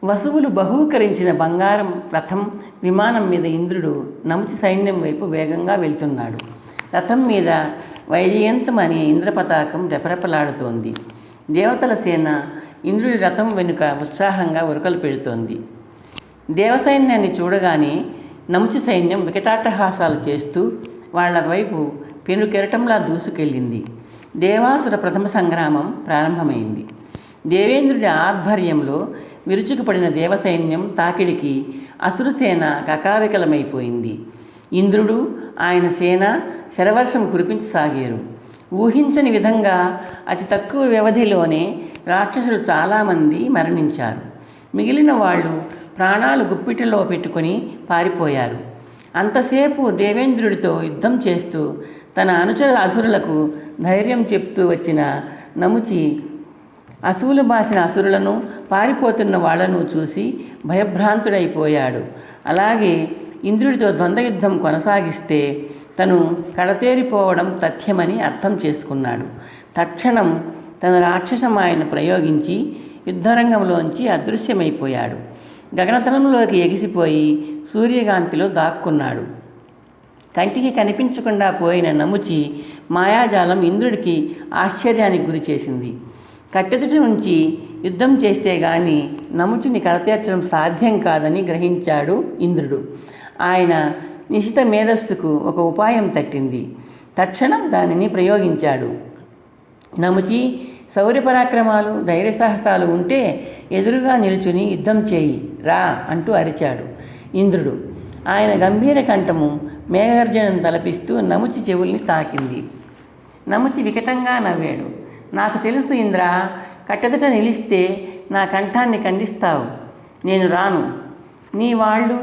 వసువులు బహూకరించిన బంగారం రథం విమానం మీద ఇంద్రుడు నముచి సైన్యం వైపు వేగంగా వెళ్తున్నాడు. రథం మీద వైజయంతం అనే ఇంద్రపతాకం రెపరెపలాడుతోంది. దేవతల సేన ఇంద్రుడి రథం వెనుక ఉత్సాహంగా ఉరకలు పెడుతోంది. దేవసైన్యాన్ని చూడగానే నముచి సైన్యం వికటాట్టహాసాలు చేస్తూ వాళ్ల వైపు పెనుకెరటంలా దూసుకెళ్ళింది. దేవాసుర ప్రథమ సంగ్రామం ప్రారంభమైంది. దేవేంద్రుడి ఆధ్వర్యంలో విరుచుకుపడిన దేవసైన్యం తాకిడికి అసురసేన కకావికలమైపోయింది. ఇంద్రుడు ఆయన సేన శరవర్షం కురిపించసాగారు. ఊహించని విధంగా అతి తక్కువ వ్యవధిలోనే రాక్షసులు చాలామంది మరణించారు. మిగిలిన వాళ్ళు ప్రాణాలు గుప్పిటిలో పెట్టుకొని పారిపోయారు. అంతసేపు దేవేంద్రుడితో యుద్ధం చేస్తూ తన అనుచర అసురులకు ధైర్యం చెప్తూ వచ్చిన నముచి అసువులు బాసిన అసురులను పారిపోతున్న వాళ్లను చూసి భయభ్రాంతుడైపోయాడు. అలాగే ఇంద్రుడితో ద్వంద్వయుద్ధం కొనసాగిస్తే తను కడతేరిపోవడం తథ్యమని అర్థం చేసుకున్నాడు. తక్షణం తన రాక్షసమాయను ప్రయోగించి యుద్ధరంగంలోంచి అదృశ్యమైపోయాడు. గగనతలంలోకి ఎగిసిపోయి సూర్యకాంతిలో దాక్కున్నాడు. కంటికి కనిపించకుండా పోయిన నముచి మాయాజాలం ఇంద్రుడికి ఆశ్చర్యానికి గురి చేసింది. కట్టెదుటి నుంచి యుద్ధం చేస్తే గాని నముచిని కడతేర్చడం సాధ్యం కాదని గ్రహించాడు ఇంద్రుడు. ఆయన నిశిత మేధస్సుకు ఒక ఉపాయం తట్టింది. తక్షణం దానిని ప్రయోగించాడు. నముచి శౌర్యపరాక్రమాలు ధైర్యసాహసాలు ఉంటే ఎదురుగా నిలుచుని యుద్ధం చేయి రా అంటూ అరిచాడు ఇంద్రుడు. ఆయన గంభీర కంఠము మేఘగర్జనం తలపిస్తూ నముచి చెవుల్ని తాకింది. నముచి వికటంగా నవ్వాడు. నాకు తెలుసు ఇంద్ర, కట్టెదట నిలిస్తే నా కంఠాన్ని ఖండిస్తావు. నేను రాను. నీ వాళ్ళు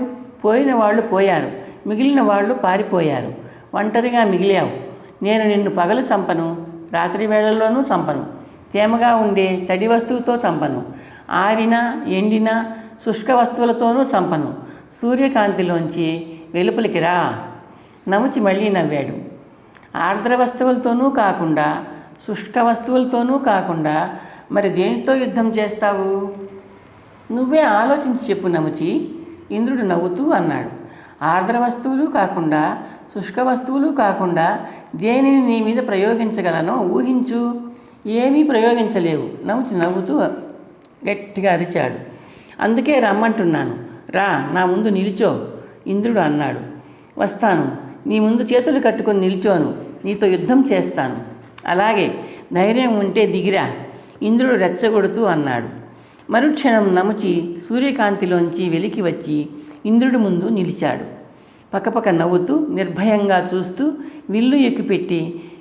పోయిన వాళ్ళు పోయారు, మిగిలిన వాళ్ళు పారిపోయారు. ఒంటరిగా మిగిలావు. నేను నిన్ను పగలు చంపను, రాత్రి వేళల్లోనూ చంపను. తేమగా ఉండే తడి వస్తువుతో చంపను. ఆరిన ఎండిన శుష్క వస్తువులతోనూ చంపను. సూర్యకాంతిలోంచి వెలుపలికి రా. నముచి మళ్ళీ నవ్వాడు. ఆర్ద్ర వస్తువులతోనూ కాకుండా శుష్క వస్తువులతోనూ కాకుండా మరి దేనితో యుద్ధం చేస్తావు? నువ్వే ఆలోచించి చెప్పు నముచి, ఇంద్రుడు నవ్వుతూ అన్నాడు. ఆర్ద్ర వస్తువులు కాకుండా శుష్క వస్తువులు కాకుండా దేనిని నీ మీద ప్రయోగించగలనో ఊహించు. ఏమీ ప్రయోగించలేవు. నముచి నవ్వుతూ గట్టిగా అరిచాడు. అందుకే రమ్మంటున్నాను. రా, నా ముందు నిలిచో, ఇంద్రుడు అన్నాడు. వస్తాను. నీ ముందు చేతులు కట్టుకొని నిల్చోను. నీతో యుద్ధం చేస్తాను. అలాగే, ధైర్యం ఉంటే దిగిరా, ఇంద్రుడు రెచ్చగొడుతూ అన్నాడు. మరుక్షణం నముచి సూర్యకాంతిలోంచి వెలికి వచ్చి ఇంద్రుడి ముందు నిలిచాడు. పక్కపక్క నవ్వుతూ నిర్భయంగా చూస్తూ విల్లు ఎక్కుపెట్టి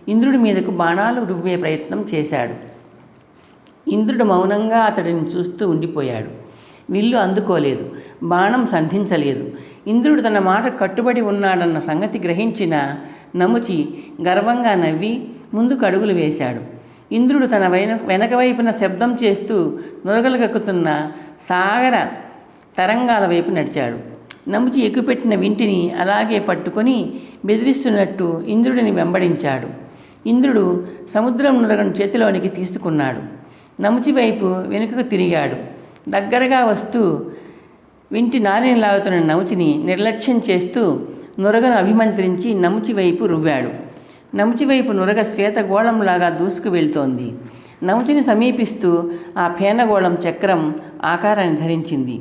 ఇంద్రుడి మీదకు బాణాలు రువ్వే ప్రయత్నం చేశాడు. ఇంద్రుడు మౌనంగా అతడిని చూస్తూ ఉండిపోయాడు. విల్లు అందుకోలేదు, బాణం సంధించలేదు. ఇంద్రుడు తన మాట కట్టుబడి ఉన్నాడన్న సంగతి గ్రహించిన నముచి గర్వంగా నవ్వి ముందుకు అడుగులు వేశాడు. ఇంద్రుడు తన వెనక వైపున శబ్దం చేస్తూ నురగలు కక్కుతున్న సాగర తరంగాల వైపు నడిచాడు. నముచి ఎక్కుపెట్టిన వింటిని అలాగే పట్టుకొని బెదిరిస్తున్నట్టు ఇంద్రుడిని వెంబడించాడు. ఇంద్రుడు సముద్రం నురగను చేతిలోనికి తీసుకున్నాడు. నముచి వైపు వెనుకకు తిరిగాడు. దగ్గరగా వస్తూ వింటి నారిని లాగుతున్న నముచిని నిర్లక్ష్యం చేస్తూ నురగను అభిమంత్రించి నముచి వైపు రువ్వాడు. నముచి వైపు నురగ శ్వేతగోళంలాగా దూసుకు వెళ్తోంది. నముచిని సమీపిస్తూ ఆ ఫేనగోళం చక్రం ఆకారాన్ని ధరించింది.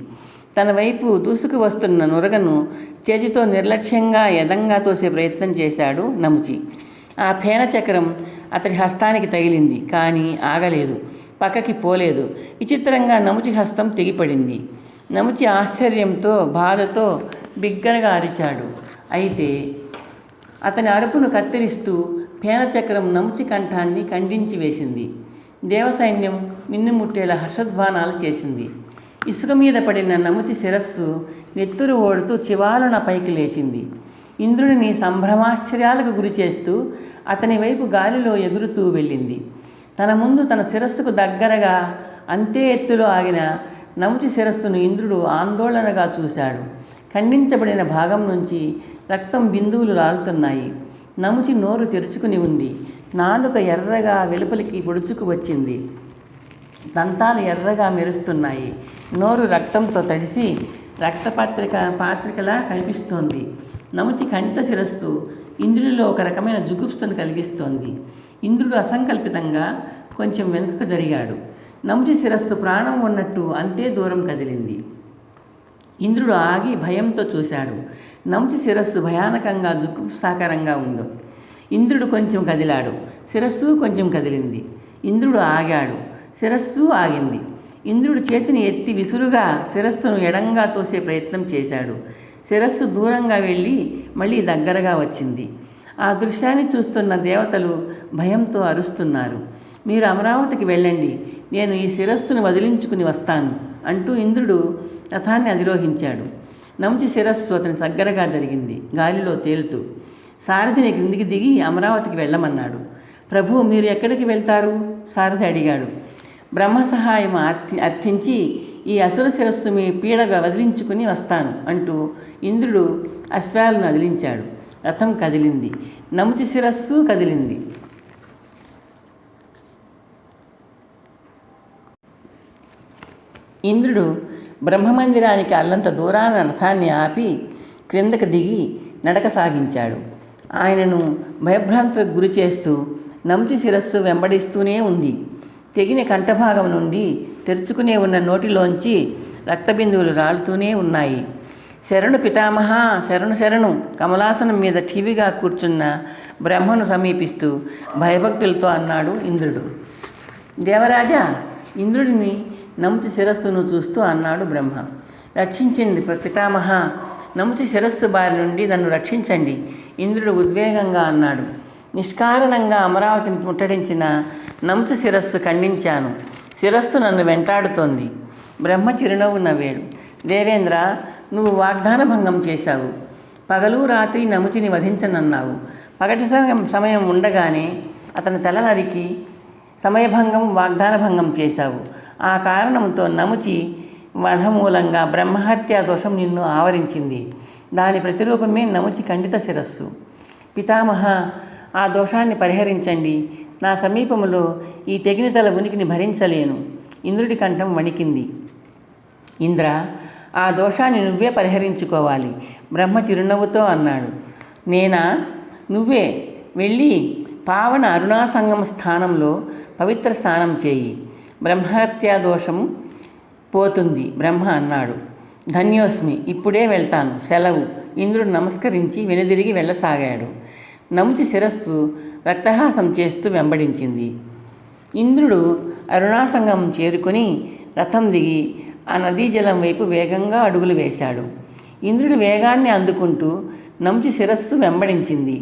తన వైపు దూసుకు వస్తున్న నురగను చేతితో నిర్లక్ష్యంగా యదంగా తోసే ప్రయత్నం చేశాడు నముచి. ఆ ఫేన చక్రం అతడి హస్తానికి తగిలింది, కానీ ఆగలేదు, పక్కకి పోలేదు. విచిత్రంగా నముచి హస్తం తెగిపడింది. నముచి ఆశ్చర్యంతో బాధతో బిగ్గరగా అరిచాడు. అయితే అతని అరుపును కత్తిరిస్తూ ఫేనచక్రం నముచి కంఠాన్ని ఖండించి వేసింది. దేవసైన్యం మిన్నుముట్టేలా హర్షధ్వానాలు చేసింది. ఇసుక మీద పడిన నముచి శిరస్సు నెత్తురు ఓడుతూ చివాలున పైకి లేచింది. ఇంద్రుడిని సంభ్రమాశ్చర్యాలకు గురి చేస్తూ అతని వైపు గాలిలో ఎగురుతూ వెళ్ళింది. తన ముందు తన శిరస్సుకు దగ్గరగా అంతే ఎత్తులో ఆగిన నముచి శిరస్సును ఇంద్రుడు ఆందోళనగా చూశాడు. ఖండించబడిన భాగం నుంచి రక్తం బిందువులు రాలుతున్నాయి. నముచి నోరు తెరుచుకుని ఉంది. నాలుక ఎర్రగా వెలుపలికి పొడుచుకు వచ్చింది. దంతాలు ఎర్రగా మెరుస్తున్నాయి. నోరు రక్తంతో తడిసి పాత్రికలా కనిపిస్తోంది. నముచి ఖండిత శిరస్సు ఇంద్రుడిలో ఒక రకమైన జుగుప్సను కలిగిస్తోంది. ఇంద్రుడు అసంకల్పితంగా కొంచెం వెనుకకు జరిగాడు. నముచి శిరస్సు ప్రాణం ఉన్నట్టు అంతే దూరం కదిలింది. ఇంద్రుడు ఆగి భయంతో చూశాడు. నముచి శిరస్సు భయానకంగా జుగుప్సాకరంగా ఉంది. ఇంద్రుడు కొంచెం కదిలాడు. శిరస్సు కొంచెం కదిలింది. ఇంద్రుడు ఆగాడు. శిరస్సు ఆగింది. ఇంద్రుడు చేతిని ఎత్తి విసురుగా శిరస్సును ఎడంగా తోసే ప్రయత్నం చేశాడు. శిరస్సు దూరంగా వెళ్ళి మళ్ళీ దగ్గరగా వచ్చింది. ఆ దృశ్యాన్ని చూస్తున్న దేవతలు భయంతో అరుస్తున్నారు. మీరు అమరావతికి వెళ్ళండి, నేను ఈ శిరస్సును వదిలించుకుని వస్తాను అంటూ ఇంద్రుడు రథాన్ని అధిరోహించాడు. నముచి శిరస్సు అతని దగ్గరగా జరిగింది, గాలిలో తేలుతూ. సారథిని క్రిందికి దిగి అమరావతికి వెళ్ళమన్నాడు. ప్రభు, మీరు ఎక్కడికి వెళ్తారు? సారథి అడిగాడు. బ్రహ్మ సహాయం అర్థించి ఈ అసుర శిరస్సు మీ పీడగా వదిలించుకుని వస్తాను అంటూ ఇంద్రుడు అశ్వాలను వదిలించాడు. రథం కదిలింది. నముచి శిరస్సు కదిలింది. ఇంద్రుడు బ్రహ్మమందిరానికి అల్లంత దూరాన రథాన్ని ఆపి క్రిందకు దిగి నడక సాగించాడు. ఆయనను భయభ్రాంతులకు గురి చేస్తూ నముచి శిరస్సు వెంబడిస్తూనే ఉంది. తెగిన కంఠభాగం నుండి తెరుచుకునే ఉన్న నోటిలోంచి రక్తబిందువులు రాలుతూనే ఉన్నాయి. శరణు పితామహ, శరణు శరణు. కమలాసనం మీద ఠీవిగా కూర్చున్న బ్రహ్మను సమీపిస్తూ భయభక్తులతో అన్నాడు ఇంద్రుడు. దేవరాజా, ఇంద్రుడిని నముచి శిరస్సును చూస్తూ అన్నాడు బ్రహ్మ. రక్షించండి పితామహ, నముచి శిరస్సు బారి నుండి నన్ను రక్షించండి. ఇంద్రుడు ఉద్వేగంగా అన్నాడు. నిష్కారణంగా అమరావతిని ముట్టడించిన నముచి శిరస్సు ఖండించాను. శిరస్సు నన్ను వెంటాడుతోంది. బ్రహ్మ చిరునవ్వు నవ్వాడు. దేవేంద్ర, నువ్వు వాగ్దాన భంగం చేశావు. పగలు రాత్రి నముచిని వధించనన్నావు. పగటి సమయం ఉండగానే అతని తల నరికి సమయభంగం, వాగ్దాన భంగం చేశావు. ఆ కారణంతో నముచి వధమూలంగా బ్రహ్మహత్యా దోషం నిన్ను ఆవరించింది. దాని ప్రతిరూపమే నముచి ఖండిత శిరస్సు. పితామహ, ఆ దోషాన్ని పరిహరించండి. నా సమీపంలో ఈ తెగిన తల ఉనికిని భరించలేను. ఇంద్రుడి కంఠం వణికింది. ఇంద్ర, ఆ దోషాన్ని నువ్వే పరిహరించుకోవాలి, బ్రహ్మ చిరునవ్వుతో అన్నాడు. నేనా? నువ్వే వెళ్ళి పావన అరుణాసంగమ స్థానంలో పవిత్ర స్నానం చేయి. బ్రహ్మహత్యా దోషం పోతుంది, బ్రహ్మ అన్నాడు. ధన్యోస్మి, ఇప్పుడే వెళ్తాను, సెలవు. ఇంద్రుడు నమస్కరించి వెనుదిరిగి వెళ్ళసాగాడు. నముచి శిరస్సు రక్తహాసం చేస్తూ వెంబడించింది. ఇంద్రుడు అరుణాసంగమం చేరుకొని రథం దిగి ఆ నదీ జలం వైపు వేగంగా అడుగులు వేశాడు. ఇంద్రుడి వేగాన్ని అందుకుంటూ నముచి శిరస్సు వెంబడించింది.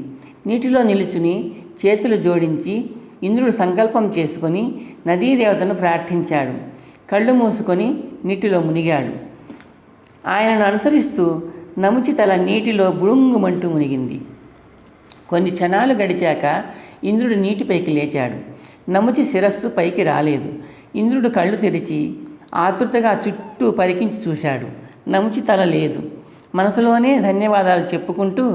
నీటిలో నిలుచుని చేతులు జోడించి ఇంద్రుడు సంకల్పం చేసుకొని నదీదేవతను ప్రార్థించాడు. కళ్ళు మూసుకొని నీటిలో మునిగాడు. ఆయనను అనుసరిస్తూ నముచి తల నీటిలో బుడుంగుమంటూ మునిగింది. కొన్ని క్షణాలు గడిచాక ఇంద్రుడు నీటిపైకి లేచాడు. నముచి శిరస్సు పైకి రాలేదు. ఇంద్రుడు కళ్ళు తెరిచి ఆతృతగా చుట్టూ పరికించి చూశాడు. నముచి తల లేదు. మనసులోనే ధన్యవాదాలు చెప్పుకుంటూ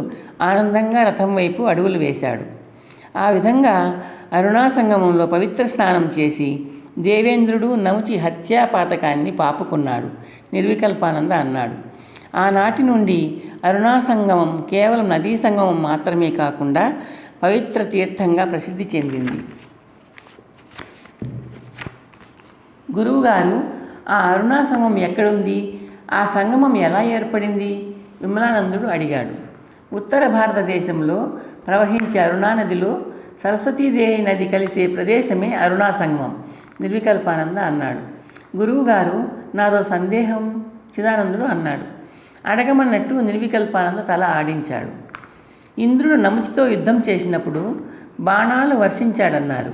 ఆనందంగా రథం వైపు అడుగులు వేశాడు. ఆ విధంగా అరుణాసంగమంలో పవిత్ర స్నానం చేసి దేవేంద్రుడు నముచి హత్యాపాతకాన్ని పాపుకున్నాడు. నిర్వికల్పానంద అన్నాడు. ఆనాటి నుండి అరుణాసంగమం కేవలం నదీ సంగమం మాత్రమే కాకుండా పవిత్ర తీర్థంగా ప్రసిద్ధి చెందింది. గురువుగారు, ఆ అరుణాసంగమం ఎక్కడుంది? ఆ సంగమం ఎలా ఏర్పడింది? విమలానందుడు అడిగాడు. ఉత్తర భారతదేశంలో ప్రవహించే అరుణా నదిలో సరస్వతీదేవి నది కలిసే ప్రదేశమే అరుణాసంగమం, నిర్వికల్పానంద అన్నాడు. గురువుగారు, నాదో సందేహం, చిదానందుడు అన్నాడు. అడగమన్నట్టు నిర్వికల్పానంద తల ఆడించాడు. ఇంద్రుడు నముచితో యుద్ధం చేసినప్పుడు బాణాలు వర్షించాడన్నారు.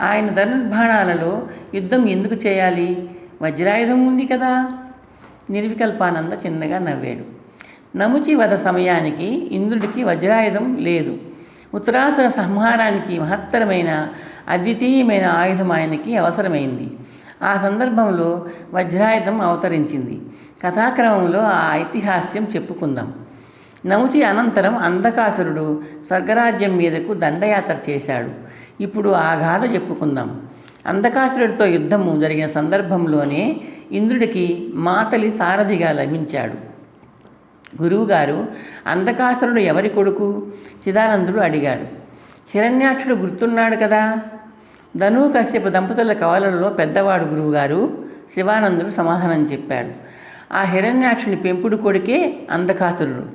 ఆయన ధనుర్బాణాలలో యుద్ధం ఎందుకు చేయాలి? వజ్రాయుధం ఉంది కదా. నిర్వికల్పానంద చిన్నగా నవ్వాడు. నముచి వధ సమయానికి ఇంద్రుడికి వజ్రాయుధం లేదు. ఉత్తరాసుర సంహారానికి మహత్తరమైన అద్వితీయమైన ఆయుధం ఆయనకి అవసరమైంది. ఆ సందర్భంలో వజ్రాయుధం అవతరించింది. కథాక్రమంలో ఆ ఐతిహాస్యం చెప్పుకుందాం. నముచి అనంతరం అంధకాసురుడు స్వర్గరాజ్యం మీదకు దండయాత్ర చేశాడు. ఇప్పుడు ఆ గాథ చెప్పుకుందాం. అంధకాసురుడితో యుద్ధము జరిగిన సందర్భంలోనే ఇంద్రుడికి మాతలి సారథిగా లభించాడు. గురువుగారు, అంధకాసురుడు ఎవరి కొడుకు? చిదానందుడు అడిగాడు. హిరణ్యాక్షుడు గుర్తున్నాడు కదా. ధను కశ్యప దంపతుల కవలలలో పెద్దవాడు గురువుగారు, శివానందుడు సమాధానం చెప్పాడు. ఆ హిరణ్యాక్షుని పెంపుడు కొడుకే అంధకాసురుడు,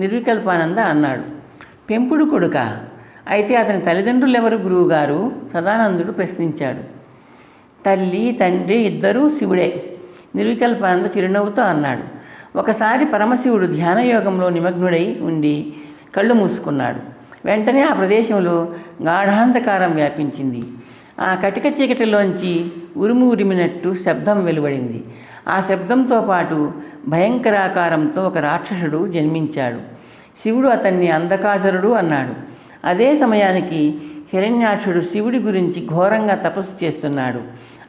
నిర్వికల్పానంద అన్నాడు. పెంపుడు కొడుకా? అయితే అతని తల్లిదండ్రులు ఎవరు గురువుగారు? సదానందుడు ప్రశ్నించాడు. తల్లి తండ్రి ఇద్దరూ శివుడే, నిర్వికల్పానంద చిరునవ్వుతో అన్నాడు. ఒకసారి పరమశివుడు ధ్యానయోగంలో నిమగ్నుడై ఉండి కళ్ళు మూసుకున్నాడు. వెంటనే ఆ ప్రదేశంలో గాఢాంధకారం వ్యాపించింది. ఆ కటిక చీకటిలోంచి ఉరుము ఉరిమినట్టు శబ్దం వెలువడింది. ఆ శబ్దంతో పాటు భయంకరాకారంతో ఒక రాక్షసుడు జన్మించాడు. శివుడు అతన్ని అంధకాసురుడు అన్నాడు. అదే సమయానికి హిరణ్యాక్షుడు శివుడి గురించి ఘోరంగా తపస్సు చేస్తున్నాడు.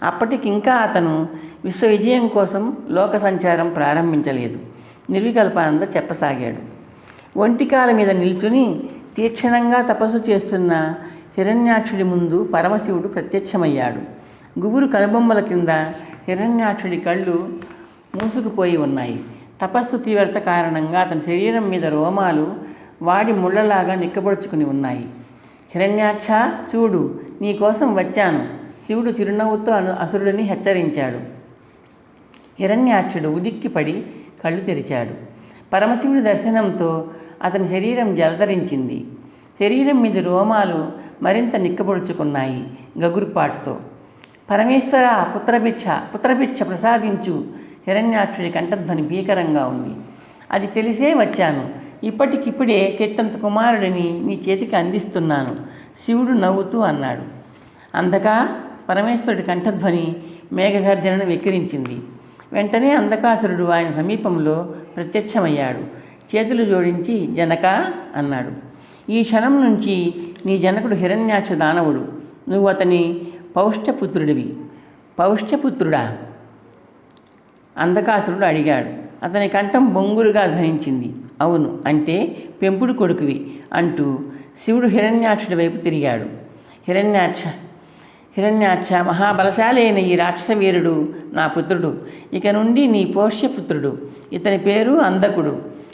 అప్పటికింకా అతను విశ్వవిజయం కోసం లోక సంచారం ప్రారంభించలేదు. నిర్వికల్పానంద చెప్పసాగాడు. ఒంటికాల మీద నిల్చుని తీక్షణంగా తపస్సు చేస్తున్న హిరణ్యాక్షుడి ముందు పరమశివుడు ప్రత్యక్షమయ్యాడు. గుబురు కనుబొమ్మల కింద హిరణ్యాక్షుడి కళ్ళు మూసుకుపోయి ఉన్నాయి. తపస్సు తీవ్రత కారణంగా అతని శరీరం మీద రోమాలు వాడి ముళ్ళలాగా నిక్కబొడుచుకుని ఉన్నాయి. హిరణ్యాక్ష, చూడు, నీకోసం వచ్చాను, శివుడు చిరునవ్వుతో అసురుడిని హెచ్చరించాడు. హిరణ్యాక్షుడు ఉలిక్కిపడి కళ్ళు తెరిచాడు. పరమశివుడి దర్శనంతో అతని శరీరం జలధరించింది. శరీరం మీద రోమాలు మరింత నిక్కబొడుచుకున్నాయి గగురుపాటుతో. పరమేశ్వర, పుత్రభిక్ష ప్రసాదించు. హిరణ్యాక్షుడి కంఠధ్వని భీకరంగా ఉంది. అది తెలిసే వచ్చాను. ఇప్పటికిప్పుడే చెట్టంత కుమారుడిని నీ చేతికి అందిస్తున్నాను, శివుడు నవ్వుతూ అన్నాడు. అంధకా, పరమేశ్వరుడి కంఠధ్వని మేఘగర్జనను వెక్కిరించింది. వెంటనే అంధకాసురుడు ఆయన సమీపంలో ప్రత్యక్షమయ్యాడు. చేతులు జోడించి జనక అన్నాడు. ఈ క్షణం నుంచి నీ జనకుడు హిరణ్యాక్ష దానవుడు. నువ్వు అతని పౌష్ట్యపుత్రుడివి. పౌష్ట్యపుత్రుడా? అంధకాసురుడు అడిగాడు. అతని కంఠం బొంగురుగా ధ్వనించింది. అవును, అంటే పెంపుడు కొడుకువి అంటూ శివుడు హిరణ్యాక్షుడి వైపు తిరిగాడు. హిరణ్యాక్ష, మహాబలశాలి అయిన ఈ రాక్షస వీరుడు నా పుత్రుడు. ఇక నుండి నీ పోష్యపుత్రుడు. ఇతని పేరు అంధకుడు.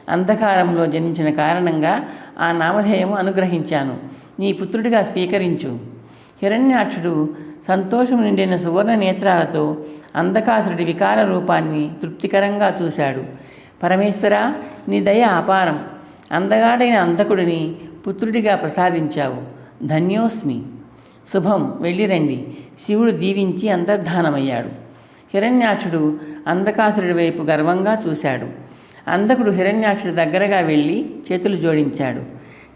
అంధకారంలో జన్మించిన కారణంగా ఆ నామధేయము అనుగ్రహించాను. నీ పుత్రుడిగా స్వీకరించు. హిరణ్యాక్షుడు సంతోషం నిండిన సువర్ణ నేత్రాలతో అంధకాసురుడి వికార రూపాన్ని తృప్తికరంగా చూశాడు. పరమేశ్వర, నీ దయ అపారం. అందగాడైన అంధకుడిని పుత్రుడిగా ప్రసాదించావు. ధన్యోస్మి. శుభం, వెళ్ళిరండి. శివుడు దీవించి అంతర్ధానమయ్యాడు. హిరణ్యాక్షుడు అంధకాసురుడి వైపు గర్వంగా చూశాడు. అంధకుడు హిరణ్యాక్షుడి దగ్గరగా వెళ్ళి చేతులు జోడించాడు.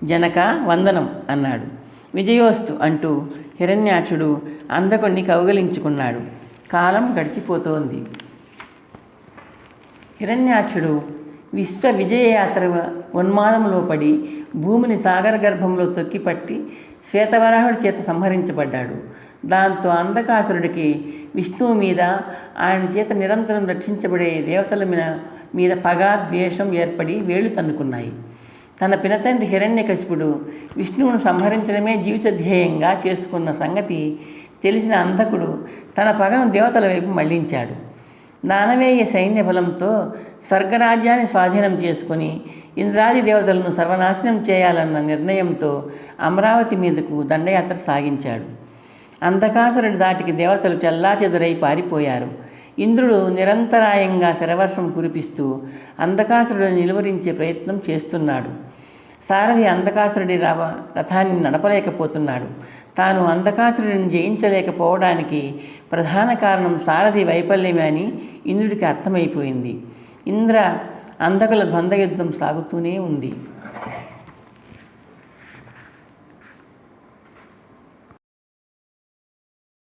జనక, వందనం అన్నాడు. విజయోస్తు అంటూ హిరణ్యాక్షుడు అంధకుడిని కౌగలించుకున్నాడు. కాలం గడిచిపోతోంది. హిరణ్యాక్షుడు విశ్వ విజయయాత్ర ఉన్మాదంలో పడి భూమిని సాగర గర్భంలో తొక్కిపట్టి శ్వేతవరాహుడి చేత సంహరించబడ్డాడు. దాంతో అంధకాసురుడికి విష్ణువు మీద, ఆయన చేత నిరంతరం రక్షించబడే దేవతల మీద పగ, ద్వేషం ఏర్పడి వేళ్లు తన్నుకున్నాయి. తన పినతండ్రి హిరణ్యకశిపుడు విష్ణువును సంహరించడమే జీవిత ధ్యేయంగా చేసుకున్న సంగతి తెలిసిన అంధకుడు తన పగను దేవతల వైపు మళ్లించాడు. దానవేయ సైన్య బలంతో స్వర్గరాజ్యాన్ని స్వాధీనం చేసుకుని ఇంద్రాది దేవతలను సర్వనాశనం చేయాలన్న నిర్ణయంతో అమరావతి మీదకు దండయాత్ర సాగించాడు. అంధకాసురుడి దాటికి దేవతలు చెల్లాచెదురై పారిపోయారు. ఇంద్రుడు నిరంతరాయంగా శరవర్షం కురిపిస్తూ అంధకాసురుడిని నిలువరించే ప్రయత్నం చేస్తున్నాడు. సారథి అంధకాసురుడి రథాన్ని నడపలేకపోతున్నాడు. తాను అంధకాసురుడిని జయించలేకపోవడానికి ప్రధాన కారణం సారథి వైఫల్యమే అని ఇంద్రుడికి అర్థమైపోయింది. ఇంద్ర అంధకుల ద్వంద్వయుద్ధం సాగుతూనే ఉంది.